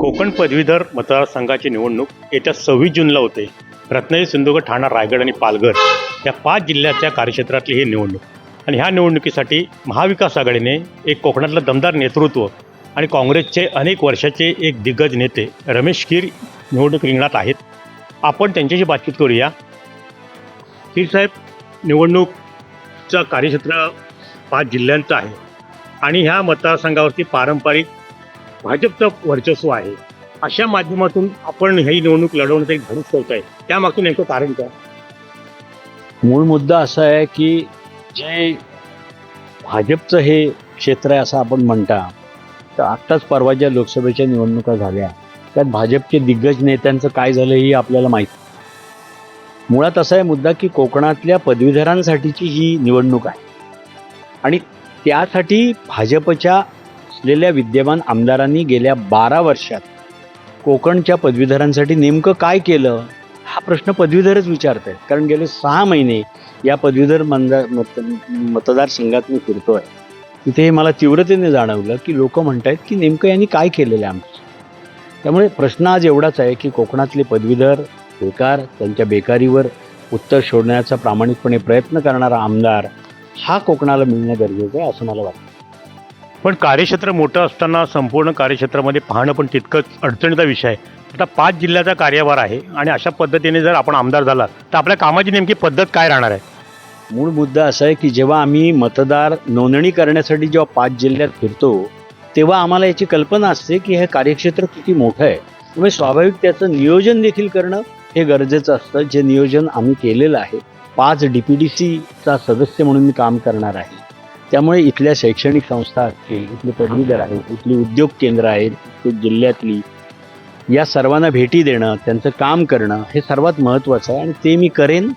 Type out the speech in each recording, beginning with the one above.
कोकण पदवीधर मतदारसंघाची निवडणूक येत्या 26 जूनला होते. रत्नागिरी, सिंधुदुर्ग, ठाणा, रायगड आणि पालघर या 5 जिल्ह्याच्या कार्यक्षेत्रातली ही निवडणूक. आणि ह्या निवडणुकीसाठी महाविकास आघाडीने एक कोकणातलं दमदार नेतृत्व आणि काँग्रेसचे अनेक वर्षाचे एक दिग्गज नेते रमेश कीर निवडणूक रिंगणात आहेत. आपण त्यांच्याशी बातचीत करूया. कीर साहेब, निवडणूकचं कार्यक्षेत्र 5 जिल्ह्यांचं आहे आणि ह्या मतदारसंघावरती पारंपरिक भाजपचं वर्चस्व आहे. अशा माध्यमातून आपण ही निवडणूक लढवण्याचं एक धनुष्य ठेवत आहे. त्यामागचं नेमकं कारण काय? मूळ मुद्दा असा आहे की जे भाजपचं हे क्षेत्र आहे असं आपण म्हणता, तर आत्ताच परवा ज्या लोकसभेच्या निवडणुका झाल्या त्यात भाजपचे दिग्गज नेत्यांचं काय झालं हे आपल्याला माहिती. मुळात असा आहे मुद्दा की कोकणातल्या पदवीधरांसाठीची ही निवडणूक आहे आणि त्यासाठी भाजपच्या असलेल्या विद्यमान आमदारांनी गेल्या 12 वर्षात कोकणच्या पदवीधरांसाठी नेमकं काय केलं हा प्रश्न पदवीधरच विचारत आहेत. कारण गेले 6 महिने या पदवीधर मतदारसंघात मी फिरतोय, तिथे मला तीव्रतेने जाणवलं की लोक म्हणत आहेत की नेमकं यांनी काय केलेलं आहे आमचं. त्यामुळे प्रश्न आज एवढाच आहे की कोकणातले पदवीधर बेकार, त्यांच्या बेकारीवर उत्तर शोधण्याचा प्रामाणिकपणे प्रयत्न करणारा आमदार हा कोकणाला मिळणं गरजेचं आहे असं मला वाटतं. पण कार्यक्षेत्र मोठं असताना संपूर्ण कार्यक्षेत्रामध्ये पाहणं पण तितकंच अडचणीचा विषय आहे. आता 5 जिल्ह्याचा कार्यभार आहे आणि अशा पद्धतीने जर आपण आमदार झाला तर आपल्या कामाची नेमकी पद्धत काय राहणार आहे? मूळ मुद्दा असा आहे की जेव्हा आम्ही मतदार नोंदणी करण्यासाठी जेव्हा 5 जिल्ह्यात फिरतो तेव्हा आम्हाला याची कल्पना असते की हे कार्यक्षेत्र किती मोठं आहे. त्यामुळे स्वाभाविक त्याचं नियोजन देखील करणं हे गरजेचं असतं, जे नियोजन आम्ही केलेलं आहे. 5 DPDCचा सदस्य म्हणून मी काम करणार आहे. त्यामुळे इथल्या शैक्षणिक संस्था असतील, इथले पदवीधर आहेत, इथली उद्योग केंद्र आहेत, जिल्ह्यातली या सर्वांना भेटी देणं, त्यांचं काम करणं हे सर्वात महत्त्वाचं आहे आणि ते मी करेन,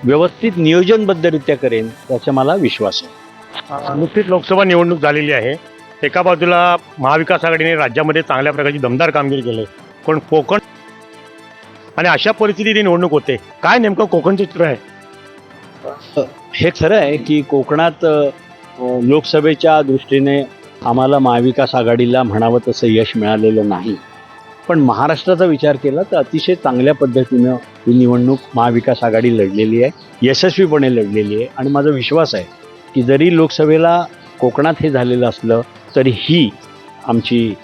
व्यवस्थित नियोजनबद्धरित्या करेन याचा मला विश्वास आहे. नुकतीच लोकसभा निवडणूक झालेली आहे. एका बाजूला महाविकास आघाडीने राज्यामध्ये चांगल्या प्रकारची दमदार कामगिरी केली, पण कोकण आणि अशा परिस्थितीत ही निवडणूक होते. काय नेमकं कोकणचं चित्र आहे? हे खरं आहे की कोकणात लोकसभेच्या दृष्टीने आम्हाला महाविकास आघाडीला म्हणावं तसं यश मिळालेलं नाही. पण महाराष्ट्राचा विचार केला तर अतिशय चांगल्या पद्धतीनं ही निवडणूक महाविकास आघाडी लढलेली आहे, यशस्वीपणे लढलेली आहे. आणि माझा विश्वास आहे की जरी लोकसभेला कोकणात हे झालेलं असलं तरी ही आमची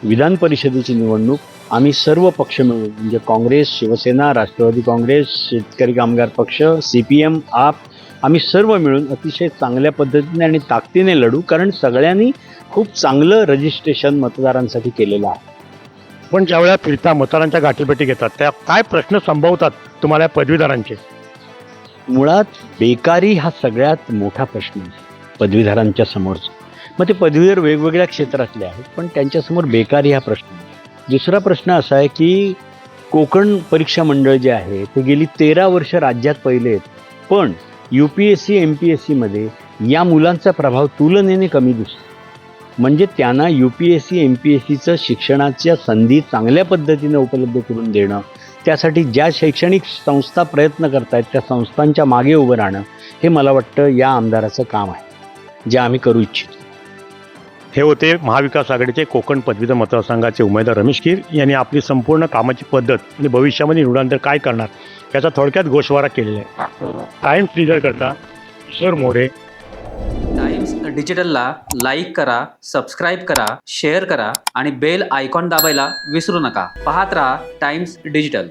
विधान परिषदेची निवडणूक आम्ही सर्व पक्ष मिळून, म्हणजे काँग्रेस, शिवसेना, राष्ट्रवादी काँग्रेस, शेतकरी कामगार पक्ष, CPM, आप, आम्ही सर्व मिळून अतिशय चांगल्या पद्धतीने आणि ताकदीने लढू. कारण सगळ्यांनी खूप चांगलं रजिस्ट्रेशन मतदारांसाठी केलेलं आहे. पण ज्यावेळेला फिरता मतदारांच्या गाठीभेटी घेतात त्या काय प्रश्न संभवतात तुम्हाला या पदवीधरांचे? मुळात बेकारी हा सगळ्यात मोठा प्रश्न आहे पदवीधरांच्या समोरचा. मग ते पदवीधर वेगवेगळ्या क्षेत्रातले आहेत, पण त्यांच्यासमोर बेकारी हा प्रश्न आहे. दुसरा प्रश्न असा आहे की कोकण परीक्षा मंडळ जे आहे ते गेली 13 वर्ष राज्यात पहिले आहेत, पण UPSC MPSCमध्ये या मुलांचा प्रभाव तुलनेने कमी दिसतो. म्हणजे त्यांना UPSC MPSCचं शिक्षणाच्या संधी चांगल्या पद्धतीने उपलब्ध करून देणं, त्यासाठी ज्या शैक्षणिक संस्था प्रयत्न करत आहेत त्या संस्थांच्या मागे उभं राहणं हे मला वाटतं या आमदाराचं काम आहे, जे आम्ही करू इच्छितो. हे होते महाविकास आघाडीचे कोकण पदवीधर मतदारसंघाचे उमेदवार रमेश कीर यांनी आपली संपूर्ण कामाची पद्धत आणि भविष्यामध्ये निवडल्यानंतर काय करणार याचा थोडक्यात गोषवारा केलेला आहे. टाइम्स डिजिटल करता किशोर मोरे. टाइम्स डिजिटलला लाईक करा, सबस्क्राईब करा, शेअर करा आणि बेल आयकॉन दाबायला विसरू नका. पाहत रहा टाइम्स डिजिटल.